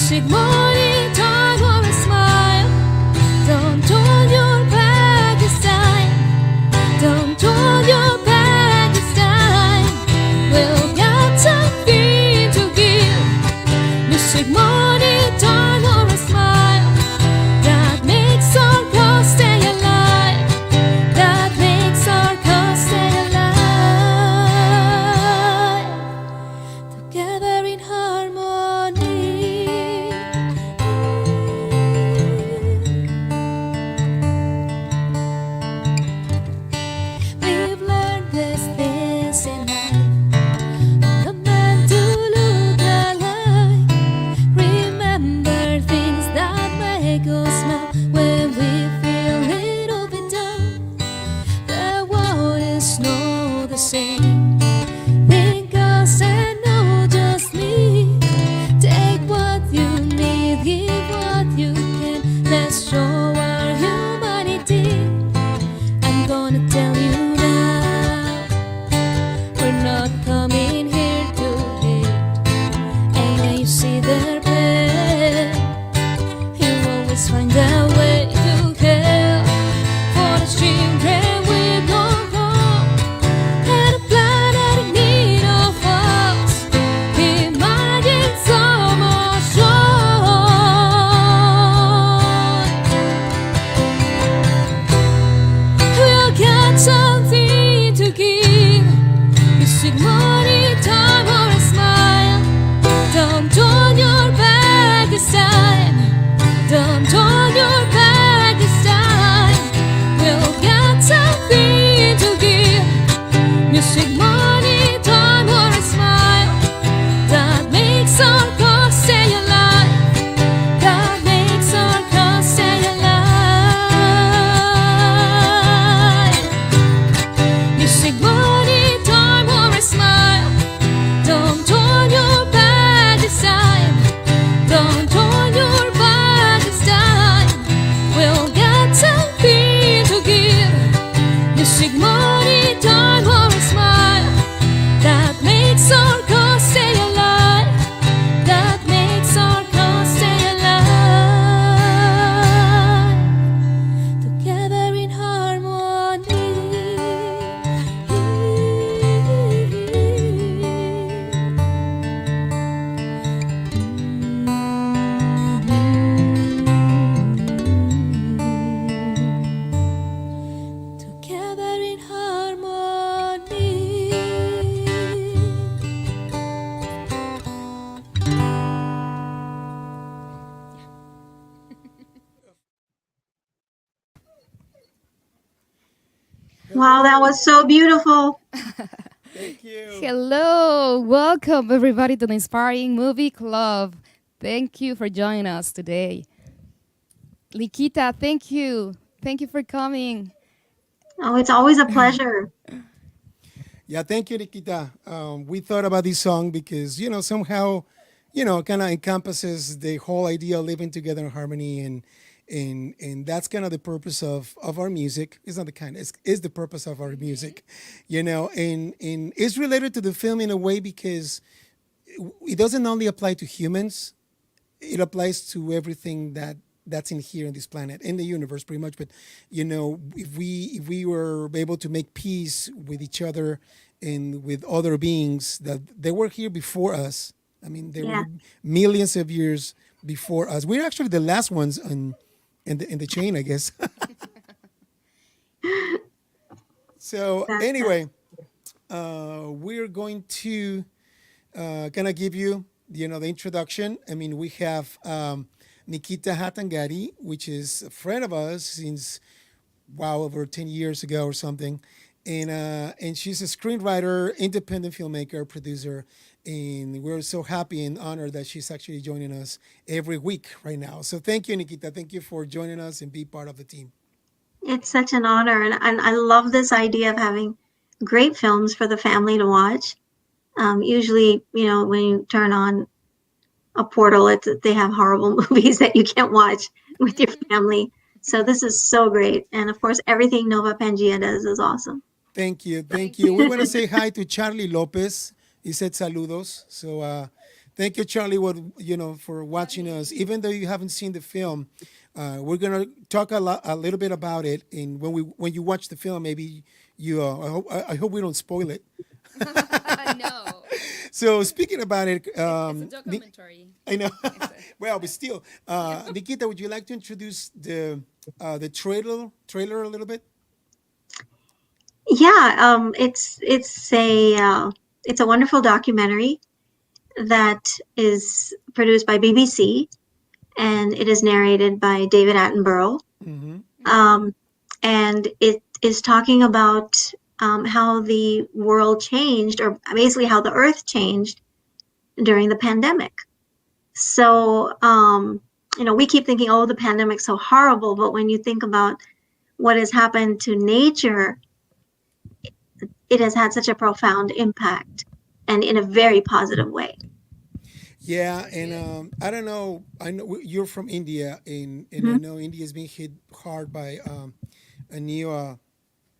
Music, money, time, or a smile. Don't turn your back this time. Don't turn your back this time. We've got something to give. Music, money, time, or a smile. That makes our cause stay alive. That makes our cause stay alive. Together in harmony. We've learned these things in life. The man to look alike. Remember things that make us smile when we feel a little bit down. The world is not the same. Think us and not just me. Take what you need, give what you can. Let's show our humanity. I'm gonna tell you now, we're not coming here to hate. And when you see their pain, you always find a way to help. For the children we've gone home, and a planet in need of us. Imagine so much joy. We've got something to give. Music, money, time, or a smile. Don't turn your back this time. Don't turn your back this time. We've got something to give. Music, money, time, or a smile. That makes our cause stay alive. That makes our cause stay alive. Music, money, time, or a smile. Don't turn your back this time. Don't turn your back this time. We've got something to give. Music, money, time, or a smile. That makes our cause stay alive. That makes our cause stay alive. Together in harmony. Together in harmony. Wow, that was so beautiful. Thank you. Hello, welcome everybody to the Inspiring Movie Club. Thank you for joining us today. Nikita, thank you. Thank you for coming. Oh, it's always a pleasure. Yeah, thank you, Nikita. We thought about this song because, somehow, kind of encompasses the whole idea of living together in harmony, and that's kind of the purpose of our music. It's not the kind, it's the purpose of our music, and it's related to the film in a way because it doesn't only apply to humans, it applies to everything that's in here in this planet, in the universe, pretty much. But if we were able to make peace with each other and with other beings that they were here before us. I mean, they Yeah, were millions of years before us. We're actually the last ones in the chain, I guess. So that's it. anyway, we're going to kind of give you, the introduction. I mean, we have Nikita Hatangari, which is a friend of ours since, wow, over 10 years ago or something. And she's a screenwriter, independent filmmaker, producer, and we're so happy and honored that she's actually joining us every week right now. So thank you, Nikita. Thank you for joining us and be part of the team. It's such an honor, and I love this idea of having great films for the family to watch. Usually, when you turn on a portal, they have horrible movies that you can't watch with your family. So this is so great, and of course, everything Nova Pangea does is awesome. Thank you. Thank you. We want to say hi to Charlie Lopez. He said saludos. So Thank you, Charlie, for watching us. Even though you haven't seen the film, we're gonna talk a little bit about it. And when you watch the film, maybe you. I hope we don't spoil it. No, So speaking about it, it's a documentary. I know. It's Well, but still, Nikita, would you like to introduce the trailer a little bit? Yeah, it's a wonderful documentary that is produced by BBC, and it is narrated by David Attenborough. Mm-hmm. Um, and it is talking about how the world changed, or basically how the Earth changed during the pandemic. So, we keep thinking, oh, the pandemic's so horrible, but when you think about what has happened to nature, it has had such a profound impact, and in a very positive way. Yeah, and I don't know. I know you're from India, and I Mhm. know India is being hit hard by a new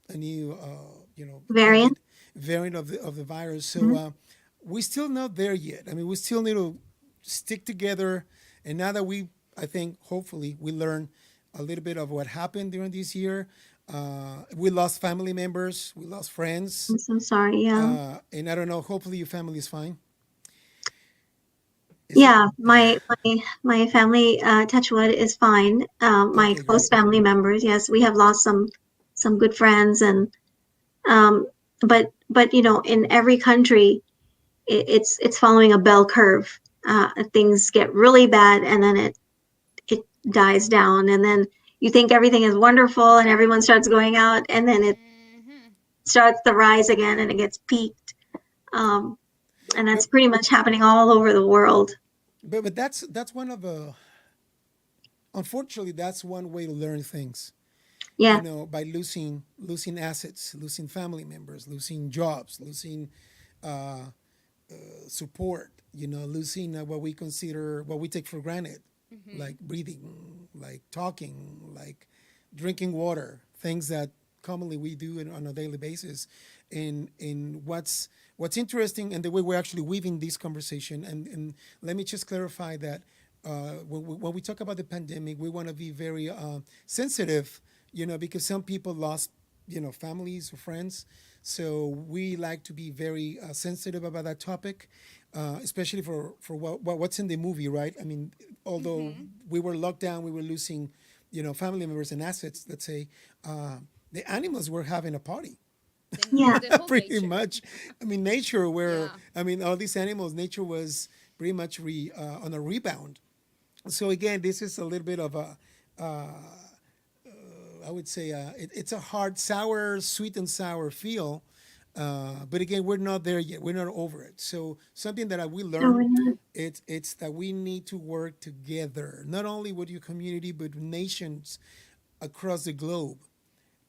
COVID Variant. variant of the virus. So Mhm. we're still not there yet. I mean, we still need to stick together. And now that I think, hopefully, we learn a little bit of what happened during this year. We lost family members, we lost friends, I'm so sorry. Yeah. and I don't know. Hopefully, your family is fine. Is it Yeah, my family, touch wood, is fine. My okay? Great. close family members, yes, we have lost some good friends, and um, but in every country, it's following a bell curve. Things get really bad, and then it dies down, and then you think everything is wonderful, and everyone starts going out, and then it Mm-hmm. starts the rise again, and it gets peaked. Um, and But that's pretty much happening all over the world. but that's one of unfortunately that's one way to learn things. Yeah, By losing assets, losing family members, losing jobs, losing uh, support, losing what we take for granted, Mm-hmm. like breathing, like talking, like drinking water, things that commonly we do on a daily basis. And what's interesting, and the way we're actually weaving this conversation, and let me just clarify that when we talk about the pandemic, we want to be very sensitive, because some people lost, families or friends. So we like to be very sensitive about that topic, especially for what's in the movie, right? I mean, although Mm-hmm. we were locked down, we were losing, family members and assets. Let's say the animals were having a party, yeah, The whole pretty nature. much. I mean, nature. Where Yeah. I mean, all these animals, nature was pretty much on a rebound. So again, this is a little bit of a I would say it's a hard, sour, sweet and sour feel. But again, we're not there yet. We're not over it. So something that we no, learned, we're not. it's that we need to work together, not only with your community, but nations across the globe,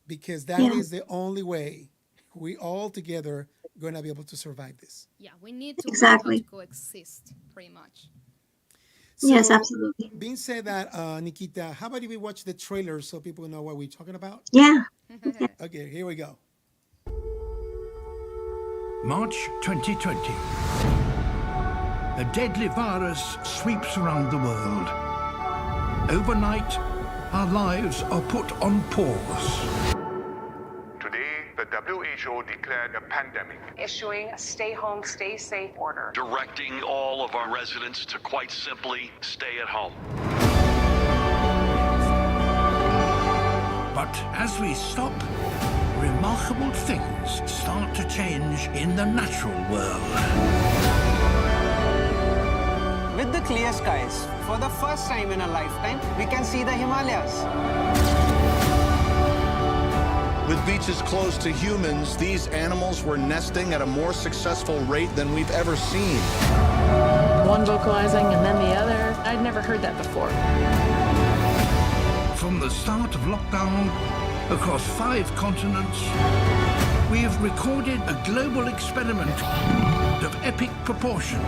because that Yeah, is the only way we all together going to be able to survive this. Yeah, we need to learn how to exactly. coexist, pretty much. Yes, So, absolutely. being said that, Nikita, how about if we watch the trailer so people know what we're talking about? Yeah, yeah. Okay, here we go. March 2020. A deadly virus sweeps around the world. Overnight, our lives are put on pause. Today, the WHO declared a pandemic. Issuing a stay home, stay safe order. Directing all of our residents to quite simply stay at home. But as we stop, remarkable things start to change in the natural world. With the clear skies, for the first time in a lifetime, we can see the Himalayas. With beaches closed to humans, these animals were nesting at a more successful rate than we've ever seen. One vocalizing and then the other. I'd never heard that before. From the start of lockdown, across 5 continents, we have recorded a global experiment of epic proportions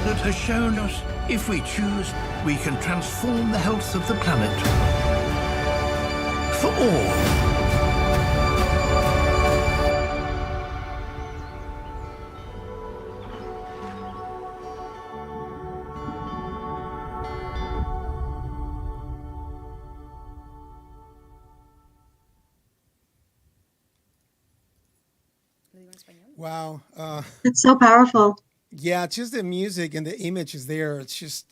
that has shown us, if we choose, we can transform the health of the planet for all. Wow. It's so powerful. Yeah, just the music and the images there. It's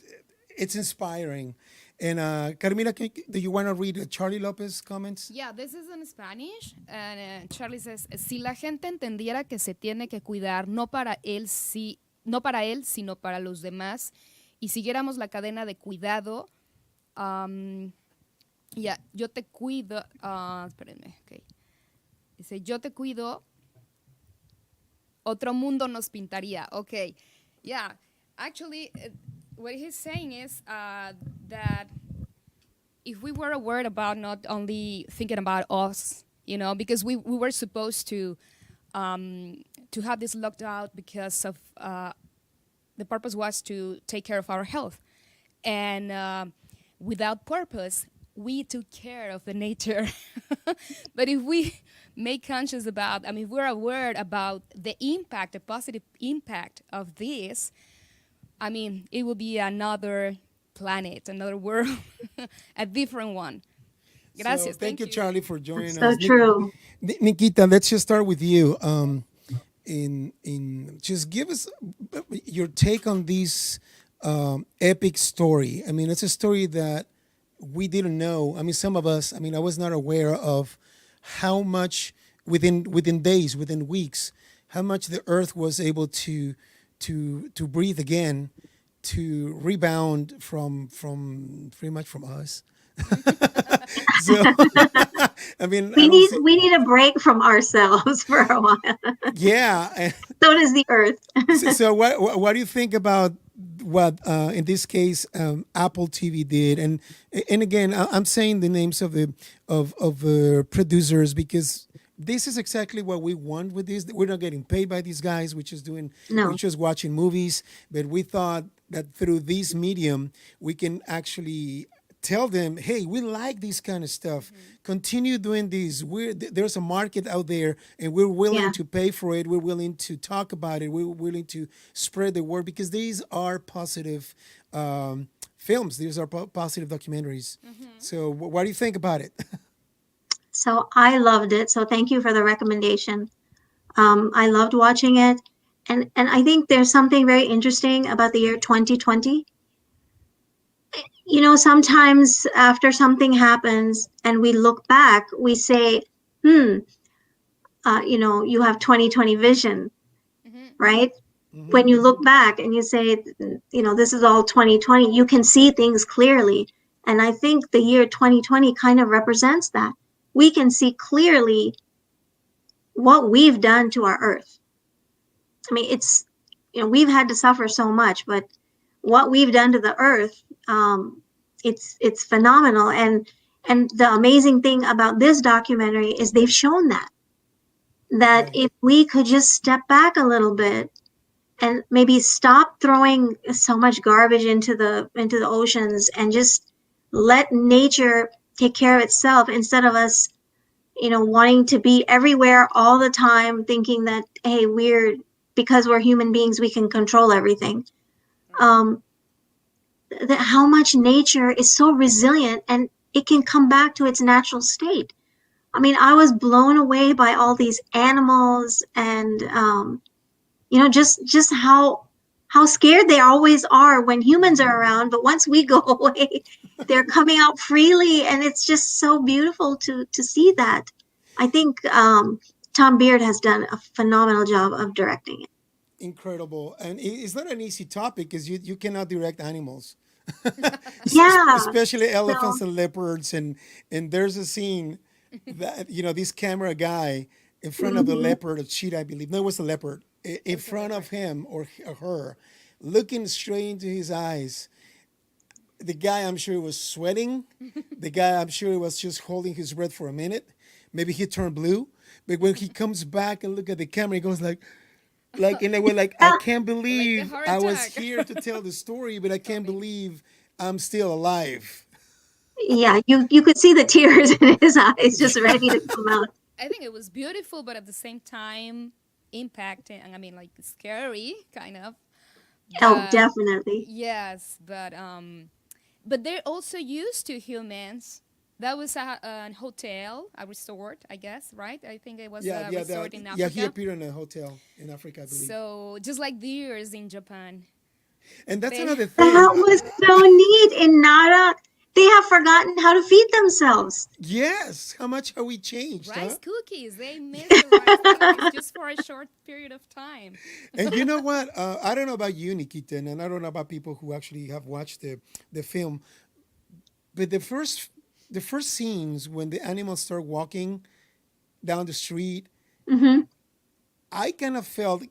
inspiring. And Carmina, do you want to read Charlie Lopez comments? Yeah, this is in Spanish. And Charlie says, si la gente entendiera que se tiene que cuidar no para él, sino para los demás, y siguiéramos la cadena de cuidado, yo te cuido, espérenme, ok. Dice, yo te cuido, otro mundo nos pintaría. Okay, yeah. Actually, what he's saying is that if we were aware about not only thinking about us, because we were supposed to have this locked out because of the purpose was to take care of our health. And without purpose, we took care of the nature. But if we make conscious about, if we're aware about the impact, the positive impact of this, it will be another planet, another world, a different one. Gracias. So thank you, Charlie, for joining So us. true. Nikita, let's just start with you. Just give us your take on this epic story. It's a story that we didn't know. Some of us. I was not aware of how much within days, within weeks, how much the Earth was able to breathe again, to rebound from pretty much from us. So we need a break from ourselves for a while. Yeah. So does the Earth. So what do you think about what in this case Apple TV did? And again, I'm saying the names of the producers because this is exactly what we want with this. We're not getting paid by these guys. We're just watching movies. But we thought that through this medium, we can actually tell them, hey, we like this kind of stuff. Continue doing this. There's a market out there, and we're willing to pay for it. We're willing to talk about it. We're willing to spread the word because these are positive films. These are positive documentaries. So what do you think about it? So I loved it. So thank you for the recommendation. I loved watching it. And I think there's something very interesting about the year 2020. Sometimes after something happens and we look back, we say, you have 2020 vision, right? Mm-hmm. When you look back and you say, this is all 2020, you can see things clearly. And I think the year 2020 kind of represents that. We can see clearly what we've done to our Earth. It's, we've had to suffer so much, but what we've done to the Earth, it's phenomenal. And the amazing thing about this documentary is they've shown that if we could just step back a little bit and maybe stop throwing so much garbage into the oceans and just let nature take care of itself instead of us, wanting to be everywhere all the time, thinking that, hey, because we're human beings, we can control everything. That how much nature is so resilient and it can come back to its natural state. I was blown away by all these animals and, just how scared they always are when humans are around. But once we go away, they're coming out freely. And it's just so beautiful to see that. I think Tom Beard has done a phenomenal job of directing it. Incredible. And it's not an easy topic because you cannot direct animals. Especially elephants and leopards. And there's a scene that, this camera guy in front of the leopard, or cheetah, I believe. No, it was a leopard. In front of him or her, looking straight into his eyes. The guy, I'm sure, was sweating. The guy, I'm sure, was just holding his breath for a minute. Maybe he turned blue. But when he comes back and look at the camera, he goes like in a way, I can't believe I was here to tell the story, but I can't believe I'm still alive. Yeah, you could see the tears in his eyes just ready to come out. I think it was beautiful, but at the same time, impacting, scary, kind of. Oh, definitely. Yes, but they're also used to humans That was a hotel, a resort, I guess, right? I think it was Yeah, a yeah, resort in yeah. He Africa. appeared in a hotel in Africa, I believe. So just like deers in Japan, And that's they another thing. That was so neat. In Nara, they have forgotten how to feed themselves. Yes, how much have we changed, huh? rice cookies. They miss the rice cookies just for a short period of time. And you know what? I don't know about you, Nikita, and I don't know about people who actually have watched the film, but the first scenes when the animals start walking down the street, Hmm. I kind of felt,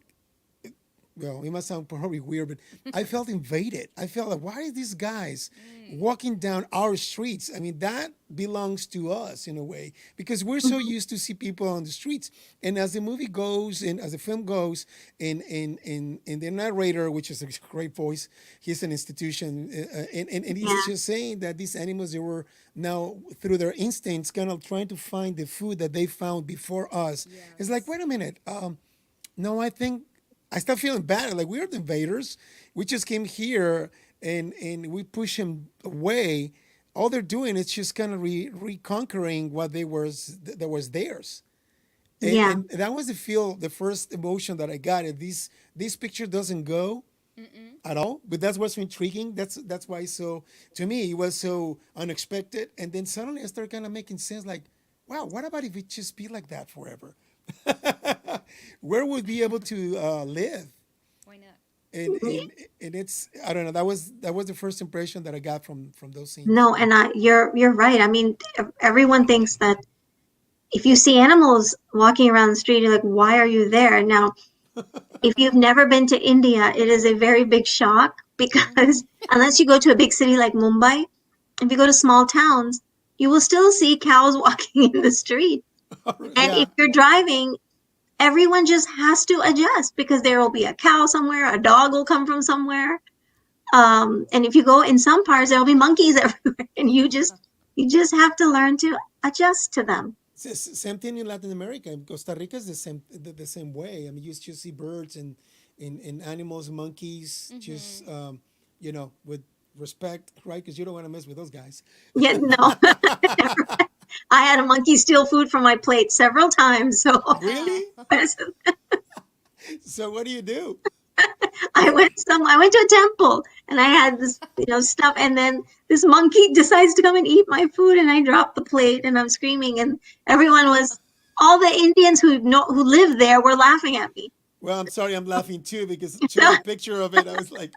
well, it must sound probably weird, but I felt invaded. I felt like, why are these guys walking down our streets? I mean, that belongs to us in a way because we're so used to see people on the streets. And as the movie goes and as the film goes, in the narrator, which is a great voice, he's an institution, and he's Yeah. just saying that these animals, they were now through their instincts kind of trying to find the food that they found before us. It's like, wait a minute. No, I think I start feeling bad. Like we're the invaders. We just came here and we push them away. All they're doing is just kind of reconquering what that was theirs. Yeah. And that was the first emotion that I got. This picture doesn't go at all, but that's what's intriguing. That's why so to me it was so unexpected. And then suddenly I started kind of making sense. Like, wow, what about if it just be like that forever? Where would we be able to live? Why not? And it's I don't know. That was the first impression that I got from those scenes. No, and you're right. I mean, everyone thinks that if you see animals walking around the street, you're like, why are you there? Now, if you've never been to India, it is a very big shock because unless you go to a big city like Mumbai, if you go to small towns, you will still see cows walking in the street. And Yeah, if you're driving, everyone just has to adjust because there will be a cow somewhere, a dog will come from somewhere. And if you go in some parts, there will be monkeys everywhere, and you just have to learn to adjust to them. same thing in Latin America. In Costa Rica is the same way. I mean, you just see birds and animals, monkeys, just with respect, right? Because you don't want to mess with those guys. Yet no, I had a monkey steal food from my plate several times. So Really? So what do you do? I went to a temple and I had this, stuff, and then this monkey decides to come and eat my food, and I drop the plate, and I'm screaming, and all the Indians who live there were laughing at me. Well, I'm sorry, I'm laughing too because So showing the picture of it, I was like,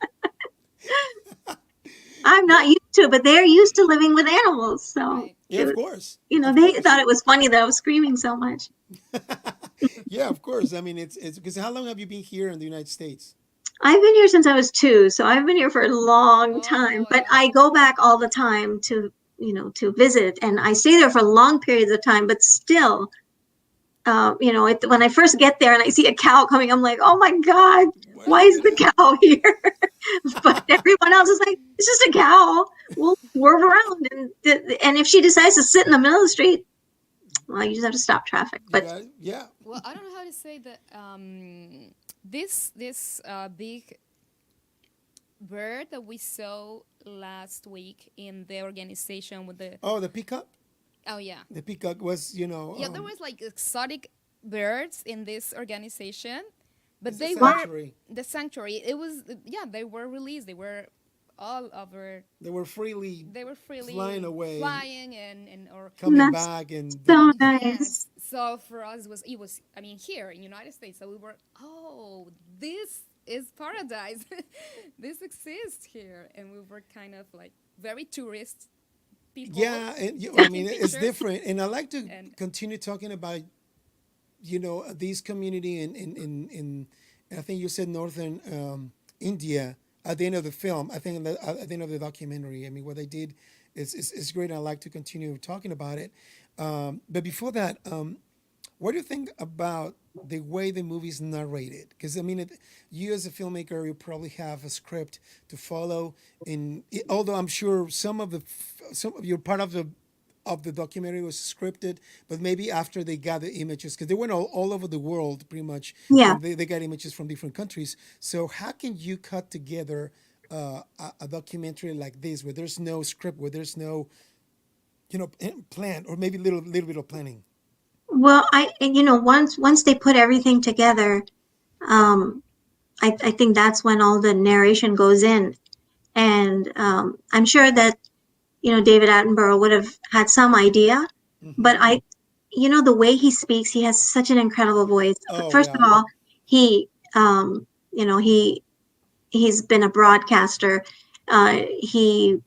I'm not used to it, but they're used to living with animals. So Right. yeah, of course, of they course, thought it was funny that I was screaming so much. yeah, of course. I mean, it's because how long have you been here in the United States? I've been here since I was 2, so I've been here for a long time, Oh, but yeah. I go back all the time to visit, and I stay there for long periods of time, but still, when I first get there and I see a cow coming, I'm like, oh my God, What why is is the that? cow here? But everyone else is like, it's just a cow. We'll swerve around. And if she decides to sit in the middle of the street, well, you just have to stop traffic. You But got yeah. Well, I don't know how to say that. This big bird that we saw last week in the organization with the Oh, the peacock. oh yeah The peacock was, yeah there was like exotic birds in this organization, but it's a they were sanctuary. the sanctuary. It was yeah they were released. They were all over. They were freely They were freely flying away, flying and or coming that's back, and so yes. nice. So for us it was I mean here in United States. So we were this is paradise. This exists here, and we were kind of like very tourist people. yeah, and I mean Taking it's pictures. different. And I like to And continue talking about this community in I think you said northern India at the end of the film. I think at the end of the documentary. I mean, what they did is great. And I like to continue talking about it. But before that, what do you think about the way the movie is narrated? Because I mean, you as a filmmaker, you probably have a script to follow. Although I'm sure some of your part of the documentary was scripted, but maybe after they got the images, because they went all over the world pretty much, Yeah. and they got images from different countries. So how can you cut together a documentary like this, where there's no script, where there's no plan, or maybe little bit of planning. Well, once they put everything together, um, I think that's when all the narration goes in, and I'm sure that David Attenborough would have had some idea, but the way he speaks, he has such an incredible voice. Oh First of yeah. all, he, he's been a broadcaster. He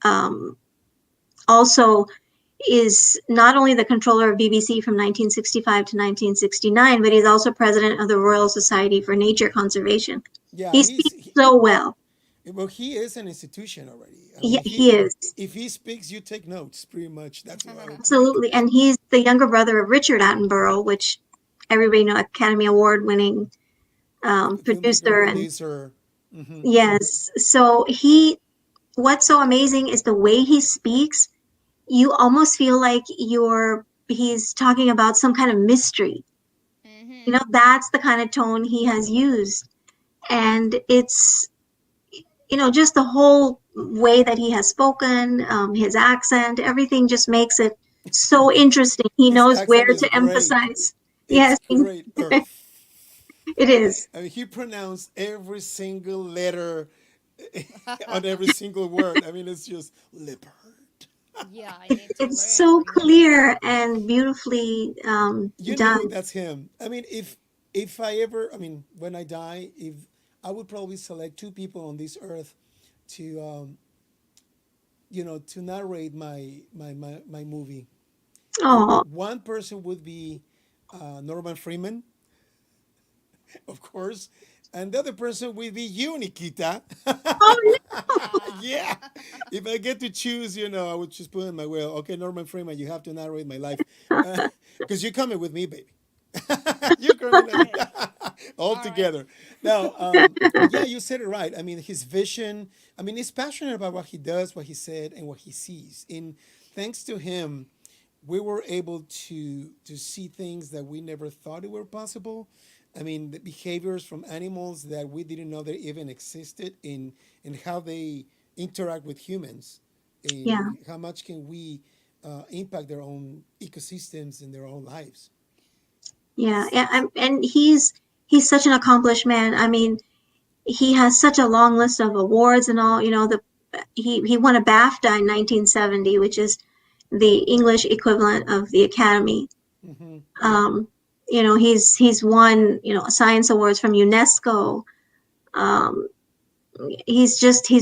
um, also is not only the controller of BBC from 1965 to 1969, but he's also president of the Royal Society for Nature Conservation. Yeah, He speaks so well. well, he is an institution already. I mean, He is. if he speaks, you take notes. Pretty much, that's what I would think. Absolutely. And he's the younger brother of Richard Attenborough, which everybody know, Academy Award winning producer. And Producer. yes, so what's so amazing is the way he speaks. You almost feel like he's talking about some kind of mystery. That's the kind of tone he has used. And it's, just the whole way that he has spoken, his accent, everything just makes it so interesting. He His knows where accent is to great. emphasize. It's Yes, great. it is. I mean, he pronounced every single letter on every single word. I mean, it's just leopard. Yeah, I need to learn It's so from him. clear and beautifully You know done. that's him. I mean, if I ever, I mean, when I die, if I would probably select two people on this earth to, to narrate my movie. Oh, One person would be Norman Freeman, of course, and the other person would be you, Nikita. oh Yeah, if I get to choose, I would just put in my will. Okay, Norman Freeman, you have to narrate my life, because you're coming with me, baby. You're coming all together. Now, yeah, you said it right. I mean, his vision. I mean, he's passionate about what he does, what he said, and what he sees. And thanks to him, we were able to see things that we never thought it were possible. I mean, the behaviors from animals that we didn't know they even existed in how they interact with humans, yeah, and how much can we impact their own ecosystems and their own lives. yeah, yeah. And he's such an accomplished man. I mean, he has such a long list of awards and all. He won a BAFTA in 1970, which is the English equivalent of the Academy. Hmm. Um, he's won science awards from UNESCO. Um, he's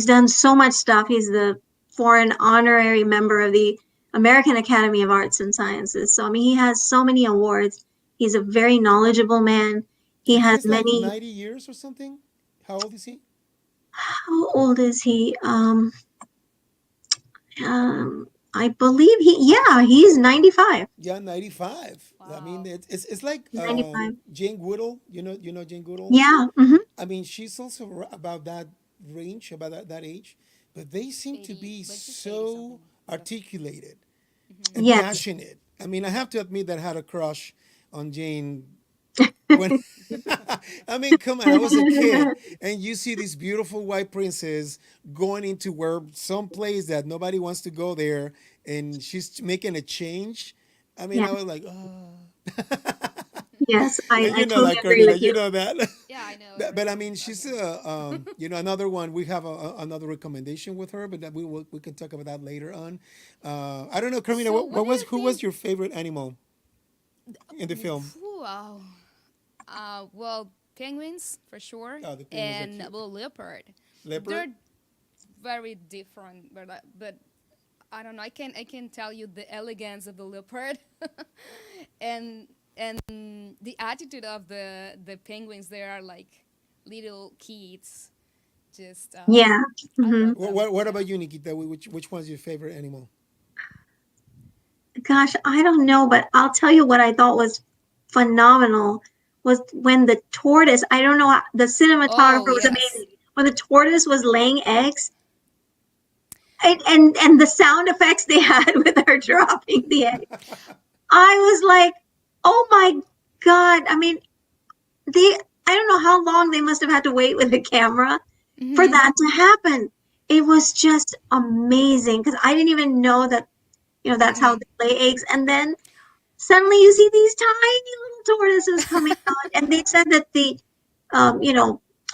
done so much stuff. He's the foreign honorary member of the American Academy of Arts and Sciences. So I mean, he has so many awards. He's a very knowledgeable man. He And has he's like many. 90 years or something. How old is he? How old is he? I believe he's 95. Yeah, 95. I mean, Wow. it's like 95. Jane Goodall. You know Jane Goodall. Yeah. Hmm. I mean, she's also about that range, about that age, but they seem to 80, be but she's 80 so something. articulated and Yes. passionate. I mean, I have to admit that I had a crush on Jane when I mean, come on, I was a kid, and you see this beautiful white princess going into where some place that nobody wants to go there, and she's making a change. I mean, Yeah. I was like, oh. Yes. I, And I you know totally that, agree Carmina, with you you. know that. Yeah, I know But I everything mean, about she's her. another one. We have another recommendation with her, but that we can talk about that later on. I don't know, Carmina, So, what do you who think? was your favorite animal in the film? Wow. Well, penguins for sure, Oh, the penguins are and cute. well, leopard. Leopard. They're very different, but I don't know. I can tell you the elegance of the leopard, and the attitude of the penguins. They are like little kids. Just Yeah. I Hmm. love them. What Yeah. about you, Nikita? Which one's your favorite animal? Gosh, I don't know, but I'll tell you what I thought was phenomenal was when the tortoise, I don't know, the Oh cinematographer was yes. amazing. When the tortoise was laying eggs and the sound effects they had with her dropping the egg. I was like, oh my God. I mean, I don't know how long they must have had to wait with the camera for Hmm. that to happen. It was just amazing because I didn't even know that That's how they lay eggs. And then suddenly you see these tiny little tortoises coming out. And they said that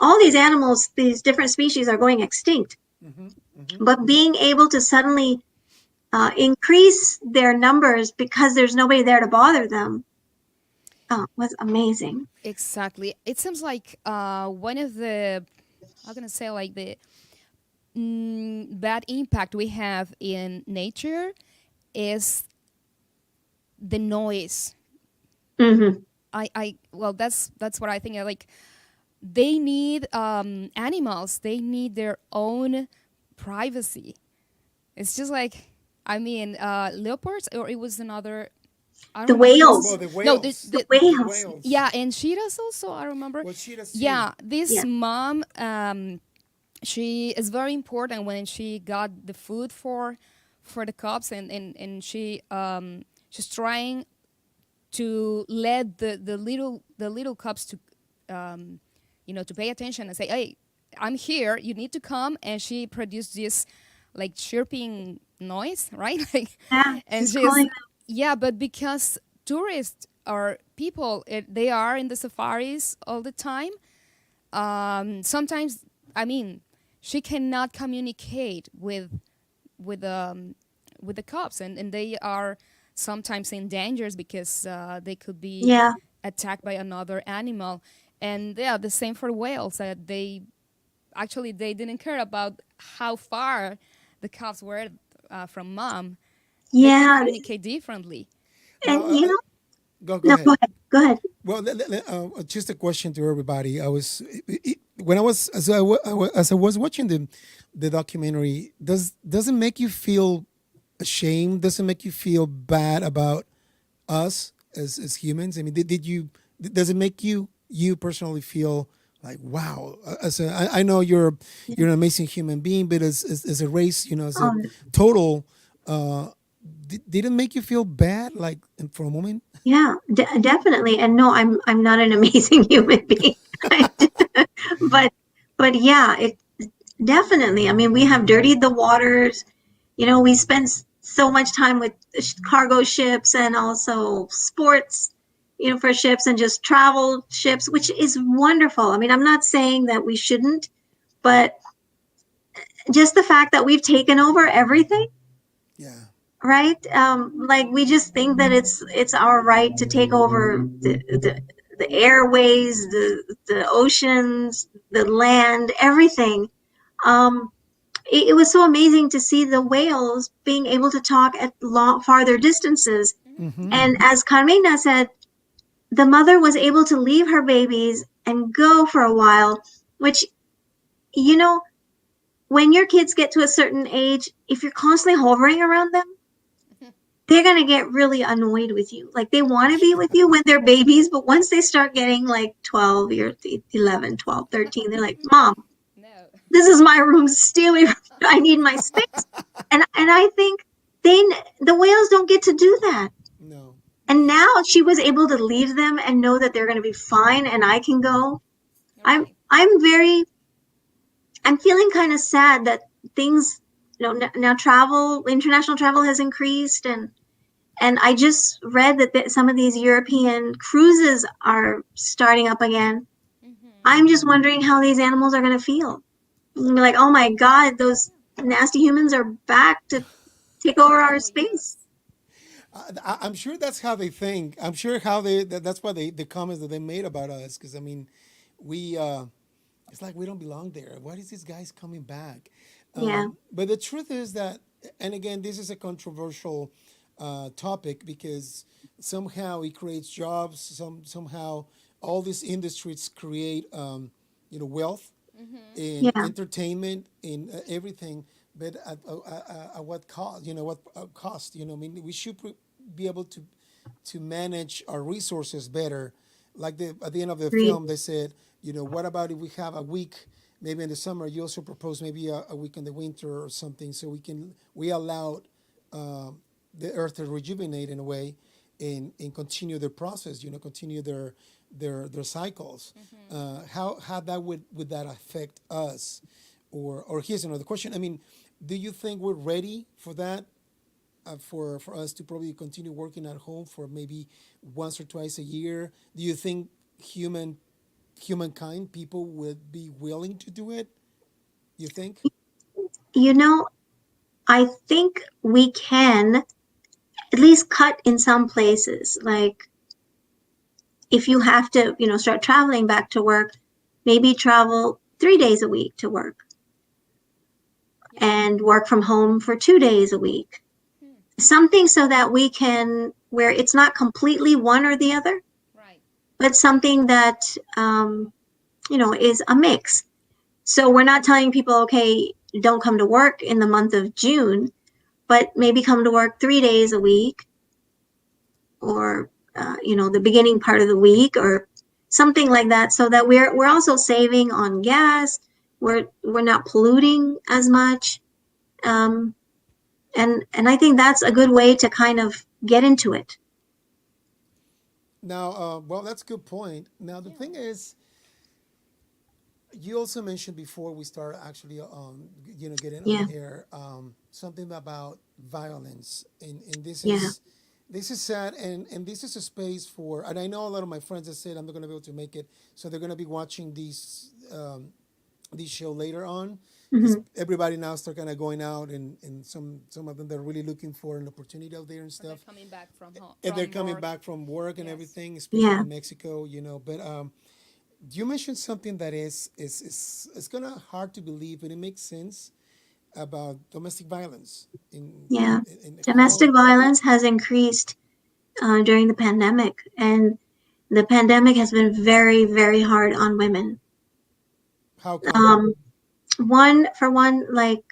all these animals, these different species are going extinct. But being able to suddenly increase their numbers because there's nobody there to bother them was amazing. Exactly. It seems like one of the, how can I say, like the bad impact we have in nature is the noise. Hmm. Well, that's what I think. Like, they need animals. They need their own privacy. It's just like, I mean, leopards, or it was another. I don't The remember. whales. Oh, the No, whales. The The whales. whales. yeah, and cheetahs also. I remember. Well, cheetahs too. Yeah, this Yeah. mom, she is very important when she got the food for the cubs, and she's trying to let the little cubs to to pay attention and say, hey, I'm here, you need to come. And she produced this like chirping noise, right? Like, Yeah. and She's she's, calling yeah, but because tourists or people, they are in the safaris all the time, sometimes, I mean, she cannot communicate with the cops, and they are sometimes in dangers because they could be Yeah. attacked by another animal. And yeah, the same for whales. They actually, they didn't care about how far the cops were from mom. They can Yeah. communicate differently. Now, And go no, go ahead. ahead. Go ahead. Well, just a question to everybody. When I was as I was watching the documentary. Does it make you feel ashamed? Does it make you feel bad about us as humans? I mean, does it make you personally feel like, wow? I know you're an amazing human being, but as a race, as a Um, total, did it make you feel bad, like for a moment? yeah, definitely. And no, I'm not an amazing human being. but but yeah, it definitely. I mean, we have dirtied the waters. We spend so much time with cargo ships and also sports, for ships and just travel ships, which is wonderful. I mean, I'm not saying that we shouldn't, but just the fact that we've taken over everything, Yeah. right? Like we just think that it's our right to take over the airways, the oceans, the land, everything. Um, it was so amazing to see the whales being able to talk at farther distances. Mm-hmm. And as Carmena said, the mother was able to leave her babies and go for a while, which, you know, when your kids get to a certain age, if you're constantly hovering around them, they're going to get really annoyed with you. Like they want to be with you when they're babies, but once they start getting like 12 or 11, 12, 13, they're like, Mom, No. this is my room. Stay away from I need my space. And I think the whales don't get to do that. No. And now she was able to leave them and know that they're going to be fine and I can go. I'm Right. I'm very I'm feeling kind of sad that things, now international travel has increased, and I just read that some of these European cruises are starting up again. I'm just wondering how these animals are going to feel. They'll be like, oh my God, those nasty humans are back to take over our Oh, space. yes. I'm sure that's how they think. I'm sure that's why the comments that they made about us. Because I mean, we it's like we don't belong there. Why is these guys coming back? Yeah. But the truth is that, and again, this is a controversial topic because somehow it creates jobs. Somehow all these industries create wealth in Yeah. entertainment, in everything. But at what cost? What cost? I mean, we should be able to manage our resources better. Like at the end of the Agreed. film, they said, what about if we have a week, maybe in the summer? You also propose maybe a week in the winter or something, so we allowed the earth to rejuvenate in a way, and continue their process. Continue their cycles. How that would that affect us? Or here's another question. I mean, do you think we're ready for that? for us to probably continue working at home for maybe once or twice a year. Do you think humankind, people would be willing to do it? You think? You know, I think we can at least cut in some places. Like if you have to, start traveling back to work, maybe travel 3 days a week to work and work from home for 2 days a week. Something so that we can, where it's not completely one or the other, Right. but something that, is a mix. So we're not telling people, okay, don't come to work in the month of June, but maybe come to work 3 days a week or, the beginning part of the week or something like that, so that we're also saving on gas. We're not polluting as much. And I think that's a good way to kind of get into it. Now, well, that's a good point. Now, the thing is, you also mentioned before we start actually, getting Yeah. on air, something about violence, and Yeah. this is sad, and this is a space for, and I know a lot of my friends that said I'm not going to be able to make it, so they're going to be watching this show later on. Hmm. Everybody now start kind of going out, and some of them they're really looking for an opportunity out there and They're stuff, coming back from home. and they're coming work. back from work and Yes. everything, especially Yeah. in Mexico, But you mentioned something that is it's kind of hard to believe, but it makes sense about domestic violence Yeah. in Domestic how violence has increased during the pandemic, and the pandemic has been very, very hard on women. how come. Um, one, like,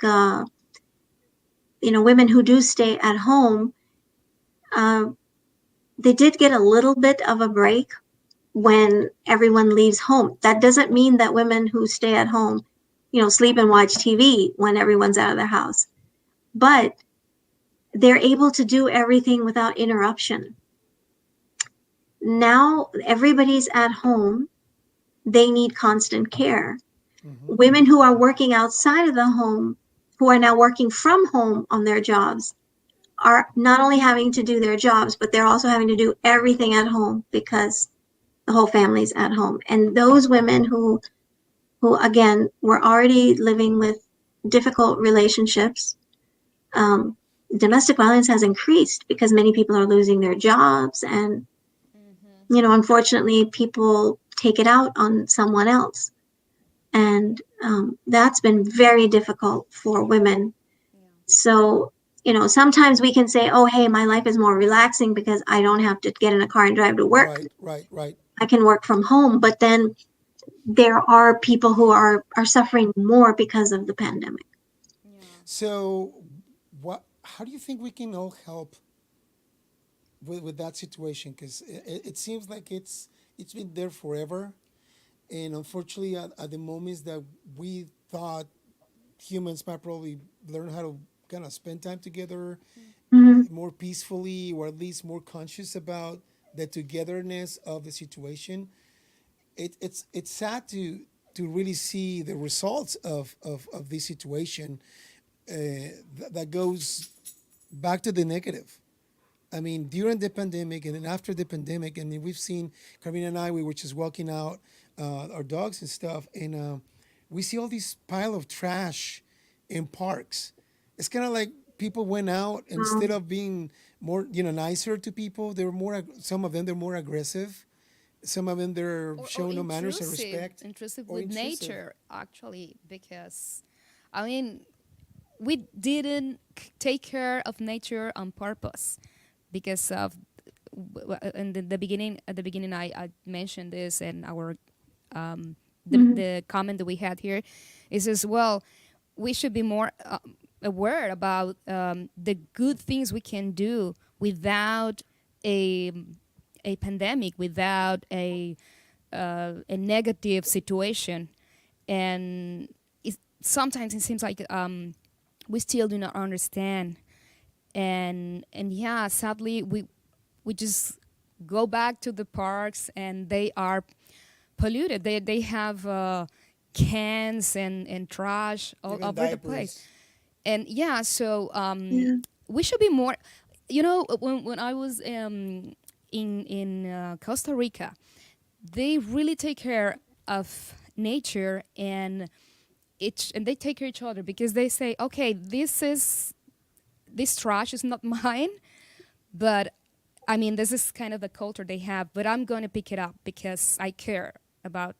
women who do stay at home, uh, they did get a little bit of a break when everyone leaves home. That doesn't mean that women who stay at home, sleep and watch TV when everyone's out of their house. But they're able to do everything without interruption. Now everybody's at home. They need constant care. Hmm. Women who are working outside of the home, who are now working from home on their jobs, are not only having to do their jobs, but they're also having to do everything at home because the whole family's at home. And those women who again were already living with difficult relationships, um, domestic violence has increased because many people are losing their jobs, and unfortunately, people take it out on someone else, and that's been very difficult for women. So, sometimes we can say, oh, hey, my life is more relaxing because I don't have to get in a car and drive to work. Right. I can work from home. But then there are people who are suffering more because of the pandemic. So, what? How do you think we can all help with that situation? Because it seems like it's been there forever, and unfortunately, at the moments that we thought humans might probably learn how to kind of spend time together Hmm. more peacefully, or at least more conscious about the togetherness of the situation. It's sad to really see the results of this situation, that goes back to the negative. I mean, during the pandemic and then after the pandemic, I mean, we've seen Carmina and I. We were just walking out our dogs and stuff, and we see all these pile of trash in parks. It's kind of like people went out, and instead of being more, nicer to people, they were more. Some of them they're more aggressive. Some of them they're showing no manners or respect. intrusive or with intrusive. nature, actually, because I mean, we didn't take care of nature on purpose because of in the beginning. At the beginning, I mentioned this, and our the comment that we had here is as well. We should be more aware about the good things we can do without a a pandemic, without a negative situation, and sometimes it seems like we still do not understand, and yeah, sadly we just go back to the parks and they are polluted. They have cans and trash all Even over the place. diapers. And yeah, so Yeah. we should be more. You know, when I was in Costa Rica, they really take care of nature, and they take care of each other, because they say, okay, this trash is not mine, but I mean, this is kind of the culture they have, but I'm going to pick it up because I care about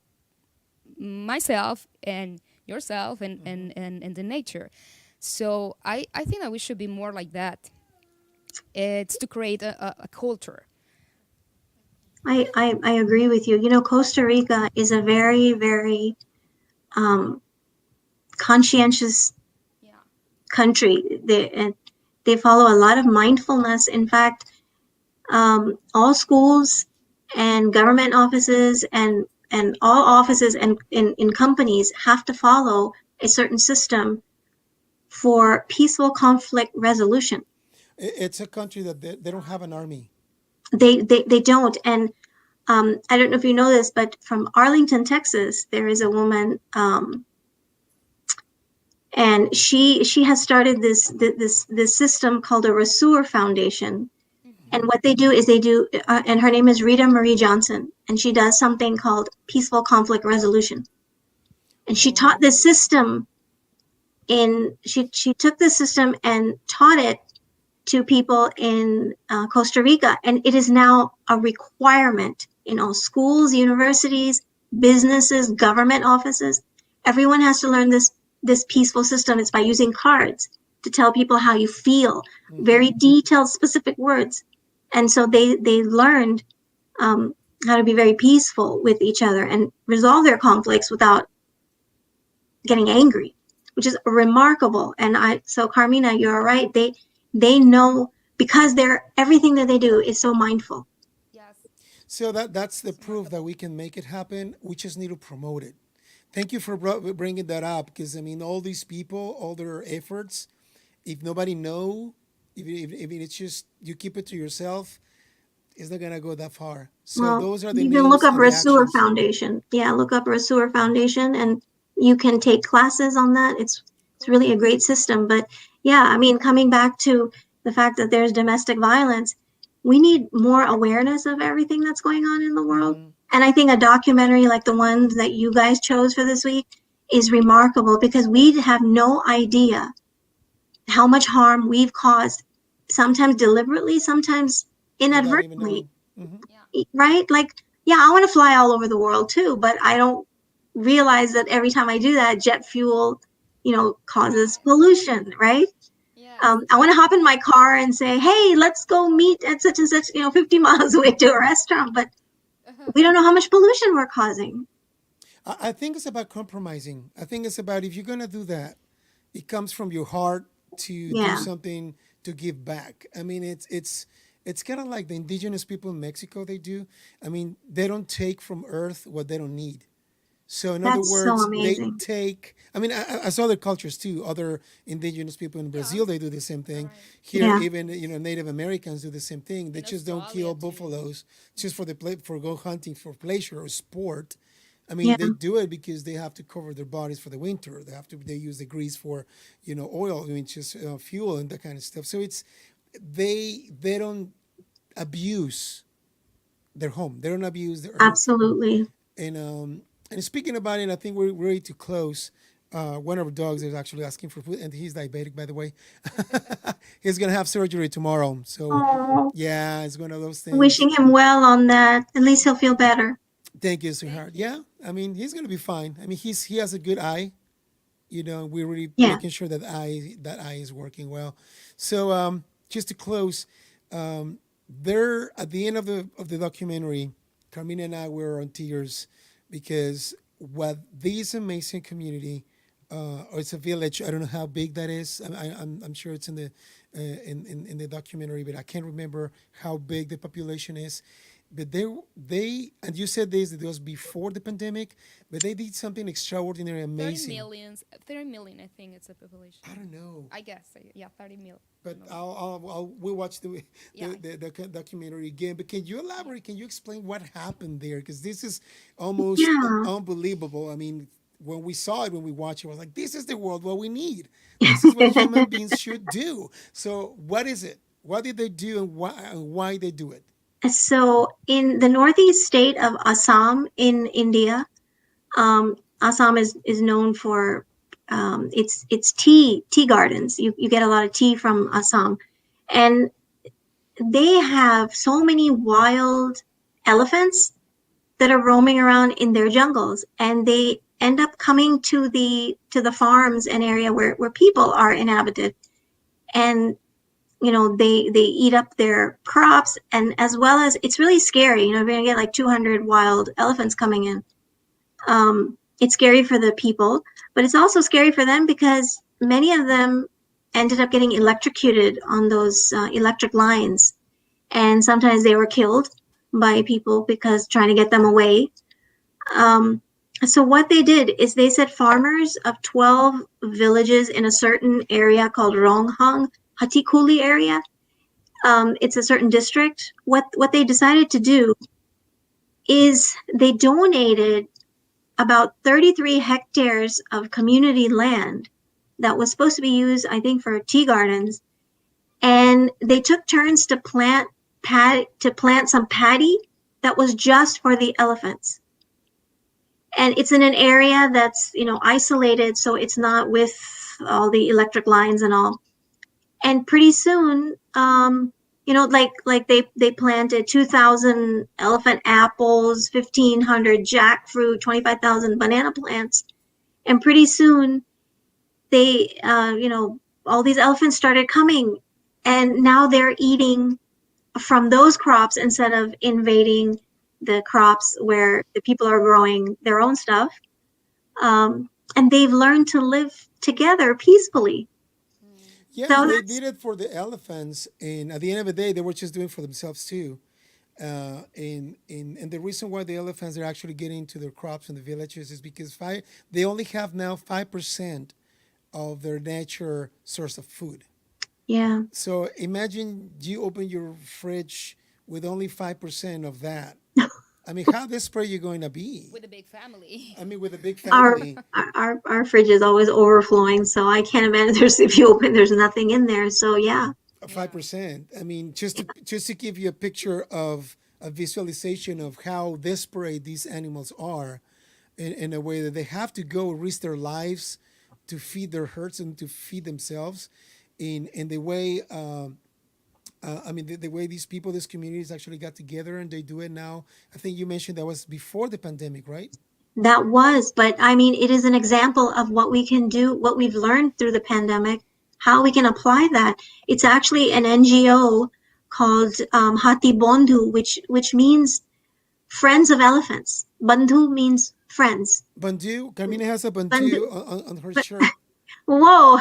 myself and yourself and the nature. So I think that we should be more like that. It's to create a culture. I agree with you. You know, Costa Rica is a very, very um, conscientious Yeah. country. They follow a lot of mindfulness. In fact, all schools and government offices and all offices and in companies have to follow a certain system for peaceful conflict resolution. It's a country that they don't have an army. They don't. And I don't know if you know this, but from Arlington, Texas, there is a woman, and she has started this system called a Rasur Foundation. And what they do is and her name is Rita Marie Johnson, and she does something called peaceful conflict resolution. And she taught this system she took this system and taught it to people in Costa Rica, and it is now a requirement in all schools, universities, businesses, government offices. Everyone has to learn this peaceful system. It's by using cards to tell people how you feel, very detailed, specific words. And so they learned how to be very peaceful with each other and resolve their conflicts without getting angry, which is remarkable. And so Carmina, you're right. They know, because everything that they do is so mindful. Yes. So that's the proof that we can make it happen. We just need to promote it. Thank you for bringing that up, because I mean, all these people, all their efforts, if nobody know, if it's just you keep it to yourself, it's not gonna go that far. So Well, those are the you can look names up and the Rasur actions. Foundation. Yeah, look up Rasur Foundation, and you can take classes on that. It's really a great system. But yeah, I mean, coming back to the fact that there's domestic violence, we need more awareness of everything that's going on in the world. And I think a documentary like the one that you guys chose for this week is remarkable, because we have no idea how much harm we've caused, sometimes deliberately, sometimes Without even inadvertently, knowing. Hmm. right? Like, yeah, I want to fly all over the world too, but I don't realize that every time I do that, jet fuel, causes pollution, right? Yes. I want to hop in my car and say, hey, let's go meet at such and such, 50 miles away to a restaurant, but we don't know how much pollution we're causing. I think it's about compromising. I think it's about, if you're gonna do that, it comes from your heart to do Yeah, something to give back. I mean, it's kind of like the indigenous people in Mexico. They do. I mean, they don't take from Earth what they don't need. So in other that's so words, they amazing. take. I mean, as other cultures too, other indigenous people in Yeah. Brazil, they do the same thing. Right. Here, Yeah, even Native Americans do the same thing. They In just don't Australia kill too. buffaloes just for for go hunting for pleasure or sport. I mean, yeah, they do it because they have to cover their bodies for the winter. They use the grease for oil, I mean, just fuel and that kind of stuff. So they don't abuse their home. They don't abuse the earth. absolutely. And speaking about it, I think we're ready to close. One of our dogs is actually asking for food, and he's diabetic, by the way. He's gonna have surgery tomorrow, so Oh, yeah, it's one of those things. wishing him well on that. At least he'll feel better. Thank you, sweetheart. Yeah, I mean, he's gonna be fine. I mean, he has a good eye. We're really Yeah. making sure that eye is working well. So just to close, there at the end of the documentary, Carmina and I were on tears because what this amazing community, or it's a village. I don't know how big that is. I'm sure it's in the in the documentary, but I can't remember how big the population is. But they and you said this, that it was before the pandemic, but they did something extraordinary, 30 amazing. millions, 30 million, I think it's the population. I don't know, I guess, yeah, 30 mil. but No. we'll watch the Yeah. documentary again. But can you elaborate? Can you explain what happened there? Because this is almost Yeah. unbelievable. I mean, when we saw it, when we watched it, was like, this is the world what we need. This is what human beings should do. So what is it? What did they do, and why they do it? So in the northeast state of Assam in India, Assam is known for its tea gardens. You get a lot of tea from Assam, and they have so many wild elephants that are roaming around in their jungles, and they end up coming to the farms and area where people are inhabited, and they eat up their crops, and as well as it's really scary. You're gonna get like 200 wild elephants coming in. It's scary for the people, but it's also scary for them because many of them ended up getting electrocuted on those electric lines, and sometimes they were killed by people because trying to get them away. Um, so what they did is they said farmers of 12 villages in a certain area called Ronghang, Hatikuli area. It's a certain district. What they decided to do is they donated about 33 hectares of community land that was supposed to be used, I think, for tea gardens, and they took turns to plant some paddy that was just for the elephants. And it's in an area that's isolated, so it's not with all the electric lines and all. And pretty soon, like they planted 2,000 elephant apples, 1,500 jackfruit, 25,000 banana plants, and pretty soon they, all these elephants started coming, and now they're eating from those crops instead of invading the crops where the people are growing their own stuff. And they've learned to live together peacefully. Yes, So they did it for the elephants, and at the end of the day, they were just doing it for themselves too. And the reason why the elephants are actually getting to their crops in the villages is because they only have now 5% of their nature source of food. yeah. So imagine you open your fridge with only 5% of that. I mean, how desperate are you going to be? With a big family. I mean, with a big Our, family, our fridge is always overflowing, so I can't imagine if you open, there's nothing in there. So yeah. 5%. I mean, just to give you a picture of a visualization of how desperate these animals are, in a way that they have to go risk their lives to feed their herds and to feed themselves, in the way. I mean, the way these people, these communities actually got together and they do it now. I think you mentioned that was before the pandemic, right? That was, but I mean, it is an example of what we can do, what we've learned through the pandemic, how we can apply that. It's actually an NGO called Hati Bondhu, which means Friends of Elephants. Bandhu means friends. Bandu, Carmina has a Bandhu, bandu on her shirt. whoa!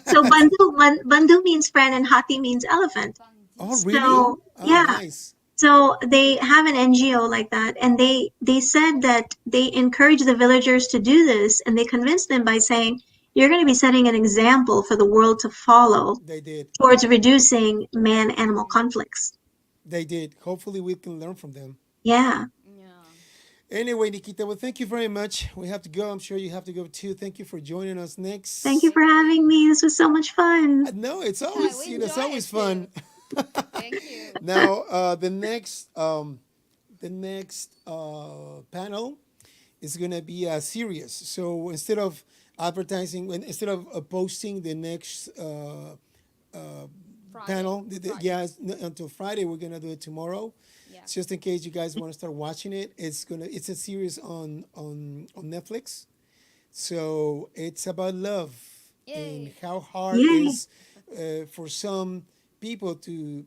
So Bandhu means friend, and Hati means elephant. Oh, really? So Oh, yeah, nice. so they have an NGO like that, and they said that they encourage the villagers to do this, and they convinced them by saying, "You're going to be setting an example for the world to follow They did. towards reducing man-animal conflicts." They did. Hopefully, we can learn from them. Yeah. Anyway, Nikita, well, thank you very much. We have to go. I'm sure you have to go too. Thank you for joining us next. Thank you for having me. This was so much fun. No, it's always it's always fun. Thank you. Now, the next panel is gonna be serious. So instead of instead of posting the next panel, until Friday, we're gonna do it tomorrow. Yeah. Just in case you guys want to start watching it, it's a series on Netflix. So it's about love and how hard it Yay. is for some people to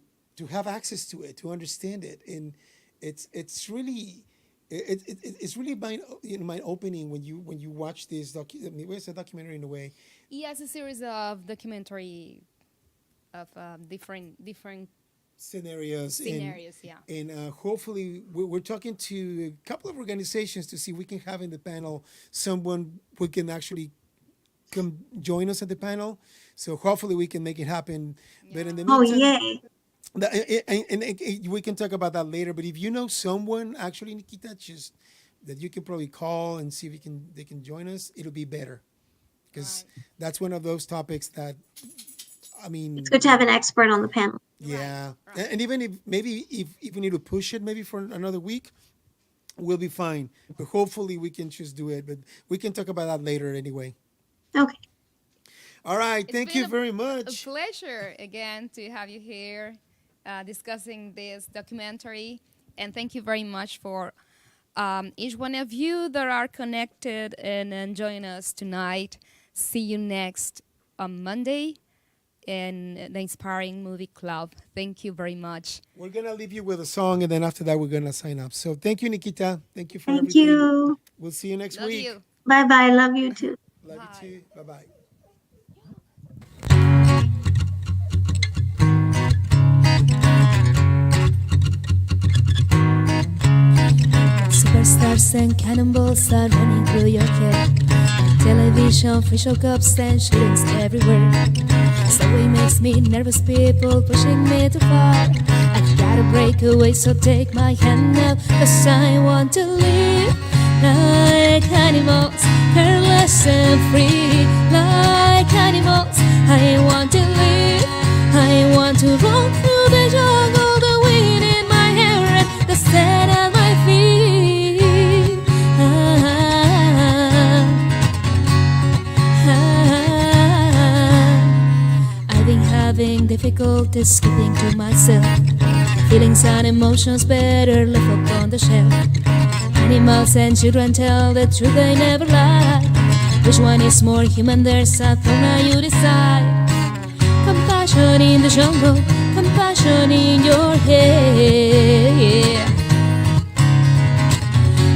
have access to it, to understand it, and it's really it's really mind opening when you watch this I mean, it's a documentary in a way. Yeah, it's a series of documentary of different Scenarios, yeah. And hopefully we're talking to a couple of organizations to see if we can have in the panel someone who can actually come join us at the panel. So hopefully we can make it happen. But in the Oh, meantime, yay. and we can talk about that later. But if you know someone, actually, Nikita, just that you can probably call and see if they can join us, it'll be better because that's one of those topics that I mean, It's good to have an expert on the panel. yeah, and even if maybe if we need to push it maybe for another week, we'll be fine. But hopefully we can just do it. But we can talk about that later anyway. Okay. All right, thank you very A much. pleasure again to have you here discussing this documentary. And thank you very much for each one of you that are connected and enjoying us tonight. See you next on Monday in the Inspiring Movie Club. Thank you very much. We're gonna leave you with a song, and then after that, we're gonna sign up. So thank you, Nikita. Thank you for Thank everything. you. We'll see you next Love week. you. Bye bye. Love you too. Love you too. Bye bye. Superstars and cannonballs are running through your head. Television, facial cups and shootings everywhere. Subway makes me nervous, people pushing me too far. I gotta break away, so take my hand now, 'cause I want to live like animals, careless and free, like animals. I want to live, I want to run through the jungle, the wind in my hair and the sand at my feet. I've been having difficulty sleeping to myself. Feelings and emotions better left up on the shelf. Animals and children tell the truth, they never lie. Which one is more human? There's a thought, now you decide. Compassion in the jungle, compassion in your head.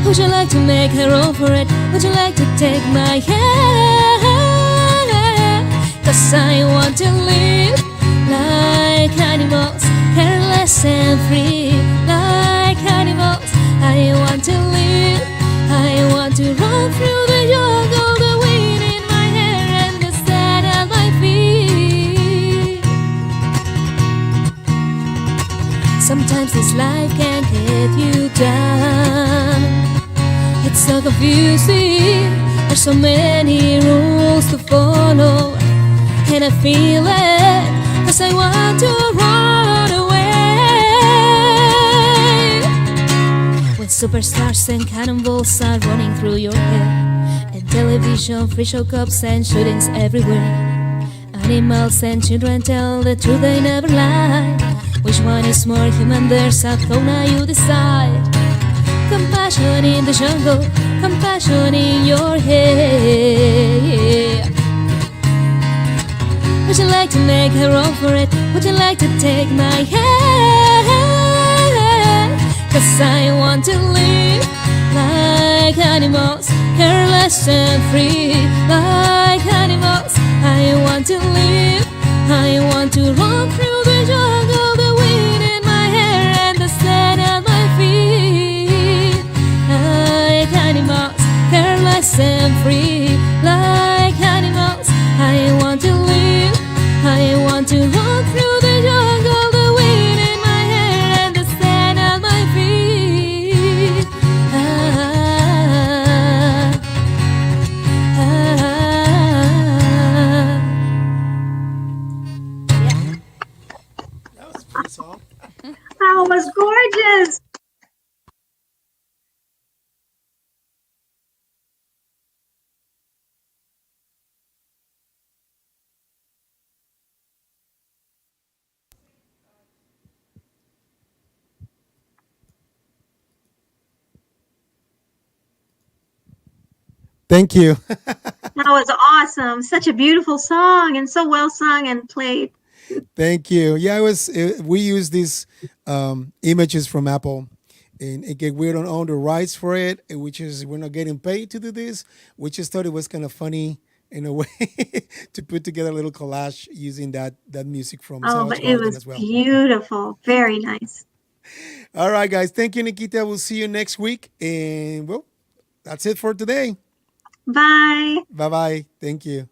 Would you like to make a run for it? Would you like to take my hand? 'Cause I want to live like animals, careless and free, like animals. I want to live, I want to run through the jungle, the wind in my hair and the sand at my feet. Sometimes this life can get you down. It's so confusing, there's so many rules to follow. And I feel it, 'cause I want to run away. When superstars and cannonballs are running through your head, and television, facial cups and shootings everywhere. Animals and children tell the truth, they never lie. Which one is more human? There's a thought, now you decide. Compassion in the jungle, compassion in your head. Would you like to make a run for it? Would you like to take my hand? 'Cause I want to live like animals, careless and free, like animals. I want to live, I want to run through the jungle, the wind in my hair and the sand at my feet. Like animals, careless and free, like animals. I want to live, I want to run through the jungle, the wind in my hair and the sand at my feet. That was a pretty song. That was gorgeous. Thank you. That was awesome. Such a beautiful song and so well sung and played. Thank you. Yeah, it was. We use these images from Apple, and again, we don't own the rights for it, which is we're not getting paid to do this. We just thought it was kind of funny in a way to put together a little collage using that music from Oh, Savage but it Garden was as well. beautiful. Very nice. All right, guys. Thank you, Nikita. We'll see you next week, and well, that's it for today. Bye. Bye bye. Thank you.